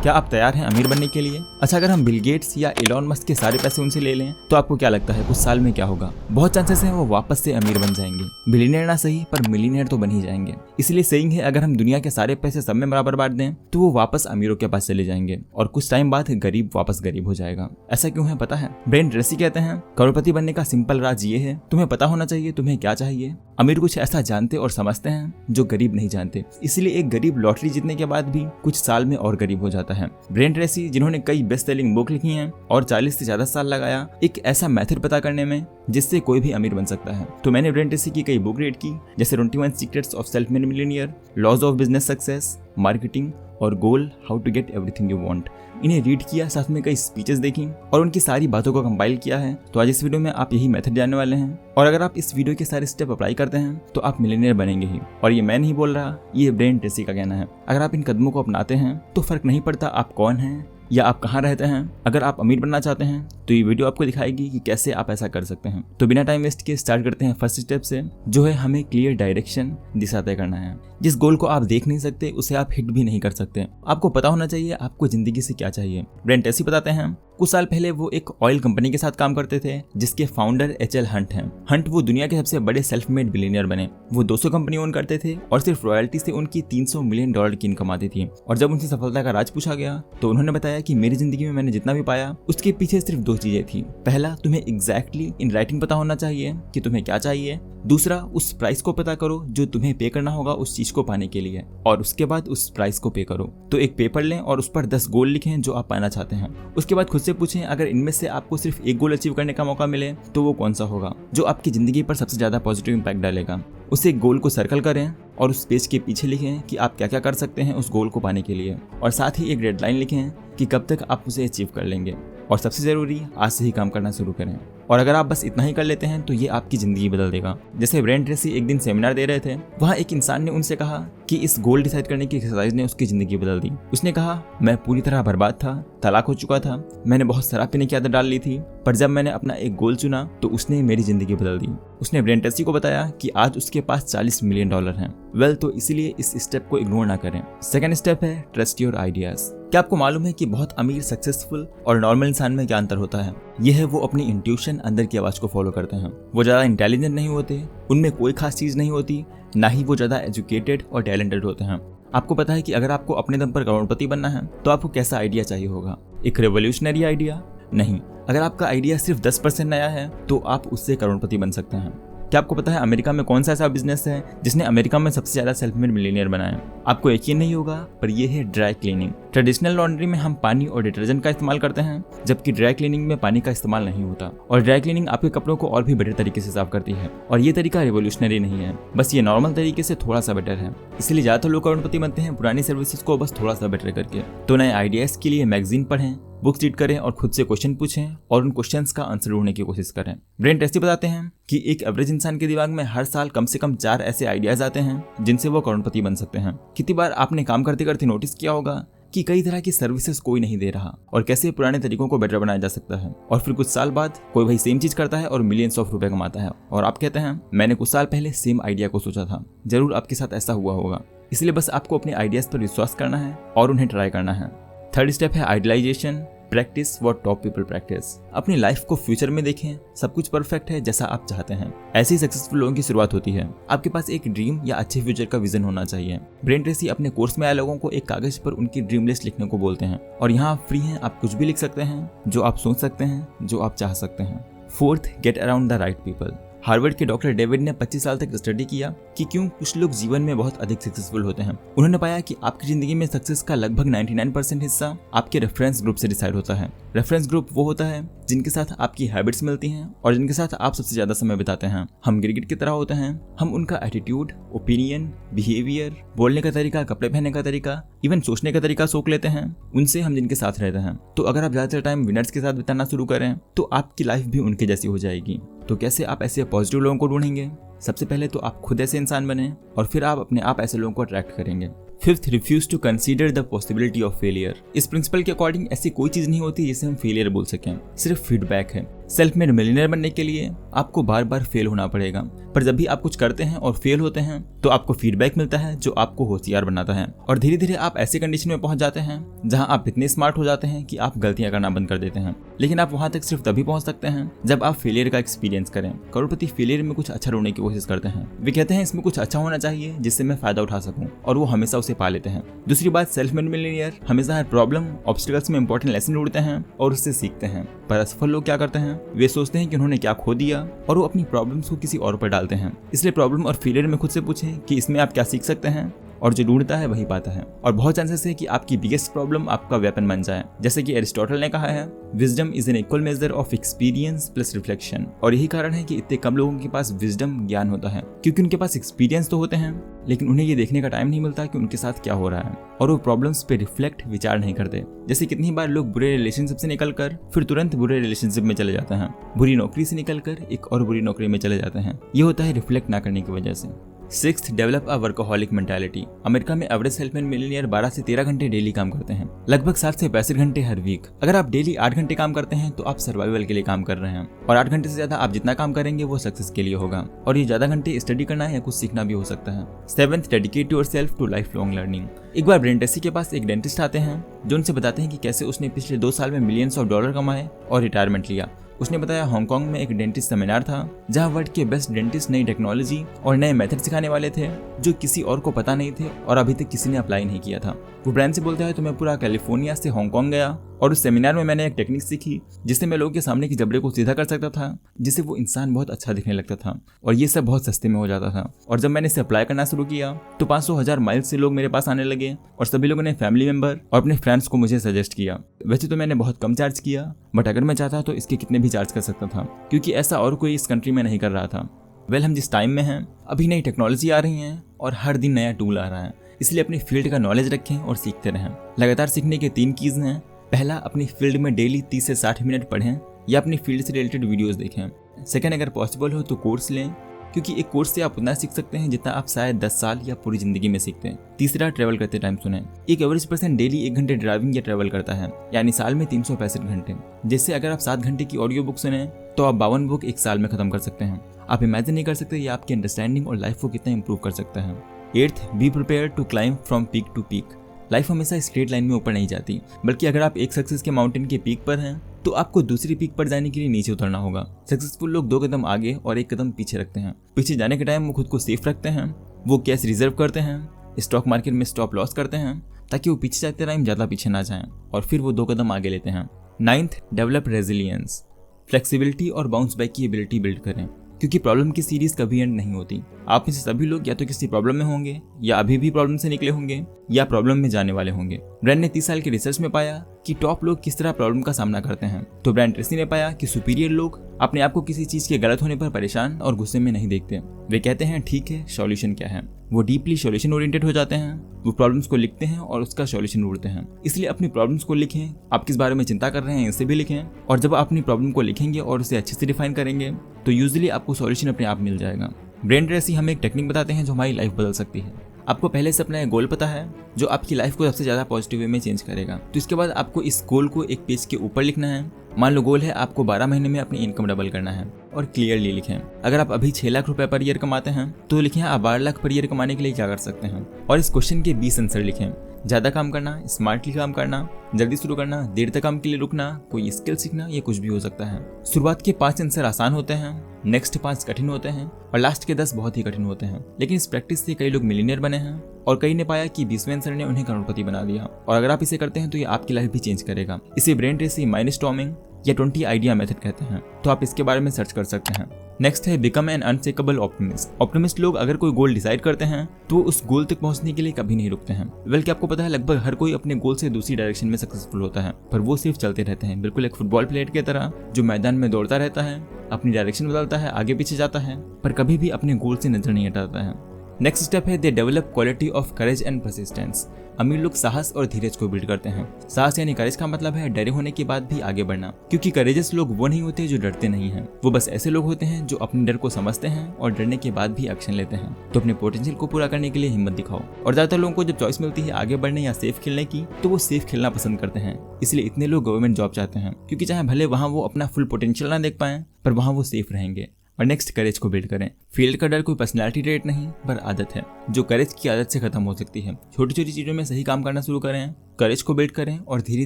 क्या आप तैयार हैं अमीर बनने के लिए? अच्छा, अगर हम बिल गेट्स या एलॉन मस्क के सारे पैसे उनसे ले लें तो आपको क्या लगता है कुछ साल में क्या होगा? बहुत चांसेस हैं वो वापस से अमीर बन जाएंगे। बिलियनियर ना सही पर मिलियनियर तो बन ही जाएंगे। इसलिए सेइंग है, अगर हम दुनिया के सारे पैसे सब में बराबर बांट दें तो वो वापस अमीरों के पास चले जाएंगे और कुछ टाइम बाद गरीब वापस गरीब हो जाएगा। ऐसा क्यों है पता है? ब्रेन ट्रेसी कहते हैं करोड़पति बनने का सिंपल राज ये है, तुम्हें पता होना चाहिए तुम्हें क्या चाहिए। अमीर कुछ ऐसा जानते और समझते हैं जो गरीब नहीं जानते, इसलिए एक गरीब लॉटरी जीतने के बाद भी कुछ साल में और गरीब हो जाता है। ब्रेन ट्रेसी, जिन्होंने कई बेस्ट सेलिंग बुक लिखी हैं और 40 से ज्यादा साल लगाया एक ऐसा मेथड पता करने में जिससे कोई भी अमीर बन सकता है। तो मैंने ब्रेन ट्रेसी की कई बुक रीड की, जैसे 21 secrets of self made millionaire, laws of business success, marketing और goal, how to get everything you want. इन्हें रीड किया, साथ में कई स्पीचेस देखी और उनकी सारी बातों को कंपाइल किया है। तो आज इस वीडियो में आप यही मेथड जानने वाले हैं और अगर आप इस वीडियो के सारे स्टेप अप्लाई करते हैं तो आप मिलियनियर बनेंगे ही। और ये मैं नहीं बोल रहा, ये ब्रेन ट्रेसी का कहना है। अगर आप इन कदमों को अपनाते हैं तो फर्क नहीं पड़ता आप कौन हैं या आप कहाँ रहते हैं। अगर आप अमीर बनना चाहते हैं तो ये वीडियो आपको दिखाएगी कि कैसे आप ऐसा कर सकते हैं। तो बिना टाइम वेस्ट किए स्टार्ट करते हैं फर्स्ट स्टेप से, जो है हमें क्लियर डायरेक्शन, दिशा तय करना है। जिस गोल को आप देख नहीं सकते उसे आप हिट भी नहीं कर सकते। आपको पता होना चाहिए आपको जिंदगी से क्या चाहिए। ब्रेन ट्रेसी बताते हैं कुछ साल पहले वो एक ऑयल कंपनी के साथ काम करते थे जिसके फाउंडर एच.एल. हंट हैं। हंट वो दुनिया के सबसे बड़े सेल्फ मेड बिलियनियर बने। वो 200 कंपनी ओन करते थे और सिर्फ रॉयल्टी से उनकी $300 मिलियन की इनकम आती थी। और जब उनसे सफलता का राज पूछा गया तो उन्होंने बताया कि मेरी जिंदगी में मैंने जितना भी पाया उसके पीछे सिर्फ 2 चीजें थी। पहला, तुम्हें एग्जैक्टली इन राइटिंग पता होना चाहिए कि तुम्हें क्या चाहिए। दूसरा, उस प्राइस को पता करो जो तुम्हें पे करना होगा उस चीज को पाने के लिए और उसके बाद उस प्राइस को पे करो। तो एक पेपर लें और उस पर 10 गोल लिखें जो आप पाना चाहते हैं। उसके बाद खुद से पूछें अगर इनमें से आपको सिर्फ एक गोल अचीव करने का मौका मिले तो वो कौन सा होगा जो आपकी जिंदगी पर सबसे ज्यादा पॉजिटिव इंपैक्ट डालेगा। उस एक गोल को सर्कल करें और उस पेज के पीछे लिखें कि आप क्या क्या कर सकते हैं उस गोल को पाने के लिए और साथ ही एक डेडलाइन लिखें कि कब तक आप उसे अचीव कर लेंगे। और सबसे जरूरी, आज से ही काम करना शुरू करें। और अगर आप बस इतना ही कर लेते हैं तो ये आपकी जिंदगी बदल देगा। जैसे ब्रेन ट्रेसी एक दिन सेमिनार दे रहे थे, वहाँ एक इंसान ने उनसे कहा कि इस गोल डिसाइड करने की एक्सरसाइज ने उसकी जिंदगी बदल दी। उसने कहा, मैं पूरी तरह बर्बाद था, तलाक हो चुका था, मैंने बहुत शराब पीने की आदत डाल ली थी, पर जब मैंने अपना एक गोल चुना तो उसने मेरी जिंदगी बदल दी। उसने ब्रेन ट्रेसी को बताया कि आज उसके पास $40 मिलियन हैं। वेल, तो इसीलिए इस स्टेप को इग्नोर ना करें। सेकंड स्टेप है ट्रस्ट योर आइडियाज। क्या आपको मालूम है कि बहुत अमीर, सक्सेसफुल और नॉर्मल इंसान में क्या अंतर होता है? यह है वो अपनी इंट्यूशन, अंदर की आवाज को फॉलो करते हैं। वो ज्यादा इंटेलिजेंट नहीं होते, उनमें कोई खास चीज नहीं होती, ना ही वो ज्यादा एजुकेटेड और टैलेंटेड होते हैं। आपको पता है कि अगर आपको अपने दम पर करोड़पति बनना है तो आपको कैसा आइडिया चाहिए होगा? एक रेवोल्यूशनरी आइडिया नहीं। अगर आपका आइडिया सिर्फ 10% नया है तो आप उससे करोड़पति बन सकते हैं। क्या आपको पता है अमेरिका में कौन सा ऐसा बिजनेस है जिसने अमेरिका में सबसे ज्यादा सेल्फ मेड मिलियनियर बनाए? आपको यकीन नहीं होगा पर यह है ड्राई क्लीनिंग। ट्रेडिशनल लॉन्ड्री में हम पानी और डिटर्जेंट का इस्तेमाल करते हैं जबकि ड्राई क्लीनिंग में पानी का इस्तेमाल नहीं होता। और ड्राई क्लीनिंग आपके कपड़ों को और भी बेटर तरीके से साफ करती है। और ये तरीका रिवोल्यूशनरी नहीं है, बस ये नॉर्मल तरीके से थोड़ा सा बेटर है। इसलिए ज्यादातर लोग करोड़पति बनते हैं पुरानी सर्विसेज को बस थोड़ा सा बेटर करके। तो नए आइडियाज के लिए मैगजीन पढ़ें, बुक्स रीड करें और खुद से क्वेश्चन पूछें और उन क्वेश्चंस का आंसर ढूंढने की कोशिश करें। ब्रेन ट्रेसी बताते हैं कि एक एवरेज इंसान के दिमाग में हर साल कम से कम 4 ऐसे आइडियाज आते हैं जिनसे वो करोड़पति बन सकते हैं। कितनी बार आपने काम करते करते नोटिस किया होगा कि कई तरह की सर्विसेज कोई नहीं दे रहा और कैसे पुराने तरीकों को बेटर बनाया जा सकता है। और फिर कुछ साल बाद कोई वही सेम चीज करता है और मिलियंस ऑफ रुपए कमाता है और आप कहते हैं मैंने कुछ साल पहले सेम आइडिया को सोचा था। जरूर आपके साथ ऐसा हुआ होगा। इसलिए बस आपको अपने आइडियाज पर विश्वास करना है और उन्हें ट्राई करना है। थर्ड स्टेप है idealisation. Practice what top people practice. अपनी लाइफ को फ्यूचर में देखें, सब कुछ परफेक्ट है जैसा आप चाहते हैं। ऐसे ही सक्सेसफुल लोगों की शुरुआत होती है। आपके पास एक ड्रीम या अच्छे फ्यूचर का विजन होना चाहिए। ब्रेन ट्रेसी अपने कोर्स में आए लोगों को एक कागज पर उनकी ड्रीम लिस्ट लिखने को बोलते हैं और यहाँ आप फ्री हैं, आप कुछ भी लिख सकते हैं जो आप सोच सकते हैं, जो आप चाह सकते हैं। Fourth, get around the right people. Harvard के डॉक्टर डेविड ने 25 साल तक स्टडी किया कि क्यों कुछ लोग जीवन में बहुत अधिक सक्सेसफुल होते हैं। उन्होंने पाया कि आपकी जिंदगी में सक्सेस का लगभग 99% हिस्सा आपके रेफरेंस ग्रुप से डिसाइड होता है। रेफरेंस ग्रुप वो होता है जिनके साथ आपकी हैबिट्स मिलती हैं और जिनके साथ आप सबसे ज्यादा समय बिताते हैं। हम गिरगिट की तरह होते हैं, हम उनका एटीट्यूड, ओपिनियन, बिहेवियर, बोलने का तरीका, कपड़े पहनने का तरीका, इवन सोचने का तरीका सोख लेते हैं उनसे हम जिनके साथ रहते हैं। तो अगर आप ज्यादातर टाइम विनर्स के साथ बिताना शुरू करें तो आपकी लाइफ भी उनके जैसी हो जाएगी। तो कैसे आप ऐसे पॉजिटिव लोगों को ढूंढेंगे? सबसे पहले तो आप खुद ऐसे इंसान बने और फिर आप अपने आप ऐसे लोगों को अट्रैक्ट करेंगे। Fifth, refuse to consider the possibility of failure. इस प्रिंसिपल के अकॉर्डिंग ऐसी कोई चीज नहीं होती जिसे हम फेलियर बोल सकें, सिर्फ फीडबैक है। सेल्फ मेड मिलियनेयर बनने के लिए आपको बार बार फेल होना पड़ेगा, पर जब भी आप कुछ करते हैं और फेल होते हैं तो आपको फीडबैक मिलता है जो आपको होशियार बनाता है, और धीरे धीरे आप ऐसे कंडीशन में पहुंच जाते हैं जहां आप इतने स्मार्ट हो जाते हैं कि आप गलतियां करना बंद कर देते हैं। लेकिन आप वहां तक सिर्फ तभी पहुंच सकते हैं जब आप फेलियर का एक्सपीरियंस करें। करोड़पति फेलियर में कुछ अच्छा ढूंढने की कोशिश करते हैं। वे कहते हैं इसमें कुछ अच्छा होना चाहिए जिससे मैं फायदा उठा सकूं, और वो हमेशा उसे पा लेते हैं। दूसरी बात, सेल्फ मेड मिलियनेयर हमेशा हर प्रॉब्लम ऑब्स्टिकल्स में इंपॉर्टेंट लेसन ढूंढते हैं और उससे सीखते हैं। पर असफल लोग क्या करते हैं, वे सोचते हैं कि उन्होंने क्या खो दिया और वो अपनी प्रॉब्लम्स को किसी और पर डालते हैं। इसलिए प्रॉब्लम और फेलियर में खुद से पूछें कि इसमें आप क्या सीख सकते हैं, और जो ढूंढता है वही पाता है। और बहुत चांसेस है कि आपकी बिगेस्ट प्रॉब्लम आपका वेपन बन जाए। जैसे कि एरिस्टोटल ने कहा है, wisdom is an equal measure of experience plus reflection. और यही कारण है कि इतने कम लोगों के पास विजडम ज्ञान होता है, क्योंकि उनके पास एक्सपीरियंस तो होते हैं लेकिन उन्हें ये देखने का टाइम नहीं मिलता कि उनके साथ क्या हो रहा है, और वो प्रॉब्लम्स पे रिफ्लेक्ट विचार नहीं करते। जैसे कितनी बार लोग बुरे रिलेशनशिप से निकलकर फिर तुरंत बुरे रिलेशनशिप में चले जाते हैं, बुरी नौकरी से निकलकर एक और बुरी नौकरी में चले जाते हैं। ये होता है रिफ्लेक्ट ना करने की वजह से। 6th, develop a workaholic mentality. America में एवरेज सेल्फ मेड मिलियनेयर 12 से 13 घंटे डेली काम करते हैं, लगभग 60 से 65 घंटे हर वीक। अगर आप डेली 8 घंटे काम करते हैं तो आप सर्वाइवल के लिए काम कर रहे हैं, और 8 घंटे से ज्यादा आप जितना काम करेंगे वो सक्सेस के लिए होगा, और ये ज्यादा घंटे स्टडी करना या कुछ सीखना भी हो सकता है। 7th, dedicate yourself to life long learning. एक बार ब्रेन ट्रेसी के पास एक डेंटिस्ट आते हैं जो उनसे बताते हैं कि कैसे उसने पिछले 2 साल में मिलियंस ऑफ डॉलर कमाए और रिटायरमेंट लिया। उसने बताया हांगकांग में एक डेंटिस्ट सेमिनार था जहां वर्ल्ड के बेस्ट डेंटिस्ट नई टेक्नोलॉजी और नए मेथड सिखाने वाले थे जो किसी और को पता नहीं थे और अभी तक किसी ने अप्लाई नहीं किया था। वो ब्रांड से बोलता है तो मैं पूरा कैलिफोर्निया से हांगकांग गया और उस सेमिनार में मैंने एक टेक्निक सीखी जिससे मैं लोगों के सामने की जबड़े को सीधा कर सकता था, जिससे वो इंसान बहुत अच्छा दिखने लगता था, और ये सब बहुत सस्ते में हो जाता था। और जब मैंने इसे अप्लाई करना शुरू किया तो 500,000 माइल से लोग मेरे पास आने लगे, और सभी लोगों ने फैमिली मेंबर और अपने फ्रेंड्स को मुझे सजेस्ट किया। वैसे तो मैंने बहुत कम चार्ज किया, बट अगर मैं चाहता तो इसके कितने भी चार्ज कर सकता था, क्योंकि ऐसा और कोई इस कंट्री में नहीं कर रहा था। हम जिस टाइम में हैं अभी नई टेक्नोलॉजी आ रही है और हर दिन नया टूल आ रहा है, इसलिए अपनी फील्ड का नॉलेज रखें और सीखते रहें। लगातार सीखने के 3 कीज हैं। पहला, अपनी फील्ड में डेली 30 से 60 मिनट पढ़ें या अपनी फील्ड से रिलेटेड वीडियोस देखें। सेकंड, अगर पॉसिबल हो तो कोर्स लें, क्योंकि एक कोर्स से आप उतना सीख सकते हैं जितना आप शायद 10 साल या पूरी जिंदगी में सीखते हैं। तीसरा, ट्रैवल करते टाइम सुने। एक एवरेज पर्सन डेली 1 घंटे ड्राइविंग या ट्रैवल करता है, यानी साल में 365 घंटे। जैसे अगर आप 7 घंटे की ऑडियो बुक सुने तो आप 52 बुक एक साल में खत्म कर सकते हैं। आप इमेजिन नहीं कर सकते ये आपकी अंडरस्टैंडिंग और लाइफ को कितना इंप्रूव कर सकता है। 8th, be prepare to climb from peak to peak. Life हमेशा स्ट्रेट लाइन में ऊपर नहीं जाती, बल्कि अगर आप एक सक्सेस के माउंटेन के पीक पर हैं तो आपको दूसरी पीक पर जाने के लिए नीचे उतरना होगा। सक्सेसफुल लोग 2 कदम आगे और 1 कदम पीछे रखते हैं। पीछे जाने के टाइम वो खुद को सेफ रखते हैं, वो कैश रिजर्व करते हैं, स्टॉक मार्केट में स्टॉप लॉस करते हैं ताकि वो पीछे जाते टाइम ज्यादा पीछे ना जाएं, और फिर वो 2 कदम आगे लेते हैं। 9th, develop resilience. फ्लेक्सिबिलिटी और बाउंस बैक की एबिलिटी बिल्ड करें, क्योंकि प्रॉब्लम की सीरीज कभी एंड नहीं होती। आप में से सभी लोग या तो किसी प्रॉब्लम में होंगे, या अभी भी प्रॉब्लम से निकले होंगे, या प्रॉब्लम में जाने वाले होंगे। ब्रांड ने 30 साल की रिसर्च में पाया कि टॉप लोग किस तरह प्रॉब्लम का सामना करते हैं, तो ब्रांड ट्रेसी ने पाया कि सुपीरियर लोग अपने आप को किसी चीज के गलत होने पर परेशान और गुस्से में नहीं देखते। वे कहते हैं ठीक है, सॉल्यूशन क्या है। वो डीपली सॉल्यूशन ओरिएंटेड हो जाते हैं। वो प्रॉब्लम्स को लिखते हैं और उसका सॉल्यूशन ढूंढते हैं। इसलिए अपनी प्रॉब्लम्स को लिखें, आप किस बारे में चिंता कर रहे हैं इसे भी लिखें, और जब आप अपनी प्रॉब्लम को लिखेंगे और उसे अच्छे से डिफाइन करेंगे तो यूजुअली आपको सॉल्यूशन अपने आप मिल जाएगा। ब्रेन ट्रेसी हमें एक टेक्निक बताते हैं जो हमारी लाइफ बदल सकती है। आपको पहले से अपना एक गोल पता है जो आपकी लाइफ को सबसे ज्यादा पॉजिटिव वे में चेंज करेगा, तो इसके बाद आपको इस गोल को एक पेज के ऊपर लिखना है। मान लो गोल है आपको 12 महीने में अपनी इनकम डबल करना है, और क्लियरली लिखें। अगर आप अभी 6 लाख रुपए पर ईयर कमाते हैं तो लिखें आप 12 लाख पर ईयर कमाने के लिए क्या कर सकते हैं, और इस क्वेश्चन के 20 आंसर लिखें। ज्यादा काम करना, स्मार्टली काम करना, जल्दी शुरू करना, देर तक काम के लिए रुकना, कोई स्किल सीखना, ये कुछ भी हो सकता है। शुरुआत के 5 आंसर आसान होते हैं, नेक्स्ट 5 कठिन होते हैं, और लास्ट के 10 बहुत ही कठिन होते हैं। लेकिन इस प्रैक्टिस से कई लोग मिलियनियर बने हैं, और कई ने पाया कि 20वें आंसर ने उन्हें करोड़पति बना दिया। और अगर आप इसे करते हैं तो ये आपकी लाइफ भी चेंज करेगा। इसे ब्रेन ट्रेसी माइंडस्टॉर्मिंग या 20 आइडिया मेथड कहते हैं, तो आप इसके बारे में सर्च कर सकते हैं। नेक्स्ट है become an unshakeable optimist. Optimist लोग अगर कोई गोल डिसाइड करते हैं तो वो उस गोल तक पहुंचने के लिए कभी नहीं रुकते हैं। बल्कि आपको पता है लगभग हर कोई अपने गोल से दूसरी डायरेक्शन में सक्सेसफुल होता है, पर वो सिर्फ चलते रहते हैं, बिल्कुल एक फुटबॉल प्लेयर की तरह जो मैदान में दौड़ता रहता है, अपनी डायरेक्शन बदलता है, आगे पीछे जाता है, पर कभी भी अपने गोल से नजर नहीं हटाता है। नेक्स्ट स्टेप है they develop quality of courage and persistence. अमीर लोग साहस और धीरज को बिल्ड करते हैं। साहस यानी करेज का मतलब है डरे होने के बाद भी आगे बढ़ना, क्योंकि करेजस लोग वो नहीं होते जो डरते नहीं हैं, वो बस ऐसे लोग होते हैं जो अपने डर को समझते हैं और डरने के बाद भी एक्शन लेते हैं। तो अपने पोटेंशियल को पूरा करने के लिए हिम्मत दिखाओ। और ज्यादातर लोगों को जब चॉइस मिलती है आगे बढ़ने या सेफ खेलने की, तो वो सेफ खेलना पसंद करते हैं। इसलिए इतने लोग गवर्नमेंट जॉब चाहते हैं, क्योंकि चाहे भले वहाँ वो अपना फुल पोटेंशियल ना देख पाए, पर वहाँ वो सेफ रहेंगे। और नेक्स्ट करेज को बिल्ड करें। फेल का डर कोई पर्सनैलिटी ट्रेट नहीं पर आदत है, जो करेज की आदत से खत्म हो सकती है। छोटी छोटी चीजों में सही काम करना शुरू करें, करेज को बिल्ड करें और धीरे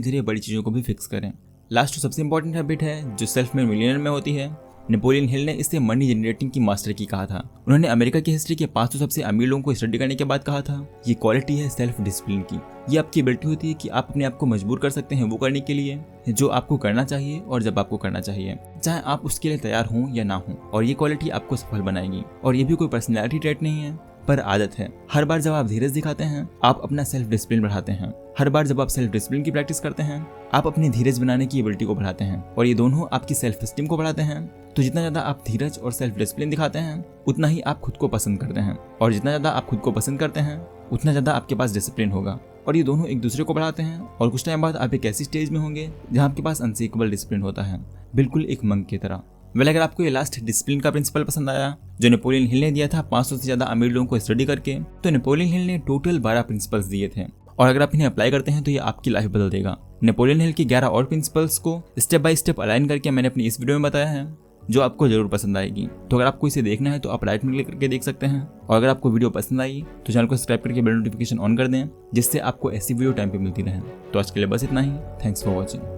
धीरे बड़ी चीजों को भी फिक्स करें। लास्ट सबसे इंपॉर्टेंट हैबिट है जो सेल्फ मेड मिलियनेयर में होती है। नेपोलियन हिल ने इससे मनी जनरेटिंग की मास्टर की कहा था। उन्होंने अमेरिका की हिस्ट्री के 500 सबसे अमीर लोगों को स्टडी करने के बाद कहा था, ये क्वालिटी है सेल्फ डिसिप्लिन की। ये आपकी एबिलिटी होती है कि आप अपने आप को मजबूर कर सकते हैं वो करने के लिए जो आपको करना चाहिए और जब आपको करना चाहिए, चाहे आप उसके लिए तैयार हों या ना हों। और ये क्वालिटी आपको सफल बनाएगी। और ये भी कोई पर्सनैलिटी ट्रेट नहीं है पर आदत है। हर बार जब आप धीरज दिखाते हैं, आप अपना सेल्फ डिसिप्लिन बढ़ाते हैं। हर बार जब आप सेल्फ डिसिप्लिन की प्रैक्टिस करते हैं, आप अपनी धीरज बनाने की एबिलिटी को बढ़ाते हैं। और ये दोनों आपकी सेल्फ एस्टीम को बढ़ाते हैं। तो जितना ज्यादा आप धीरज और सेल्फ डिसिप्लिन दिखाते हैं, उतना ही आप खुद को पसंद करते हैं। और जितना ज्यादा आप खुद को पसंद करते हैं, उतना ज्यादा आपके पास डिसिप्लिन होगा। और ये दोनों एक दूसरे को बढ़ाते हैं। और कुछ टाइम बाद आप एक ऐसी स्टेज में होंगे जहाँ आपके पास अनसीकेबल डिसिप्लिन होता है, बिल्कुल एक मंक की तरह। अगर आपको ये लास्ट डिसिप्लिन का प्रिंसिपल पसंद आया जो नेपोलियन हिल ने दिया था 500 से ज्यादा अमीर लोगों को स्टडी करके, तो नेपोलियन हिल ने टोटल 12 प्रिंसिपल्स दिए थे। और अगर आप इन्हें अप्लाई करते हैं तो ये आपकी लाइफ बदल देगा। नेपोलियन हिल की 11 और प्रिंसिपल्स को स्टेप बाय स्टेप अलाइन करके मैंने अपनी इस वीडियो में बताया है, जो आपको जरूर पसंद आएगी। तो अगर आपको इसे देखना है तो आप राइट में क्लिक करके देख सकते हैं। और अगर आपको वीडियो पसंद आई तो चैनल को सब्सक्राइब करके बेल नोटिफिकेशन ऑन कर दें, जिससे आपको ऐसी वीडियो टाइम पे मिलती रहे। तो आज के लिए बस इतना ही। Thanks for watching.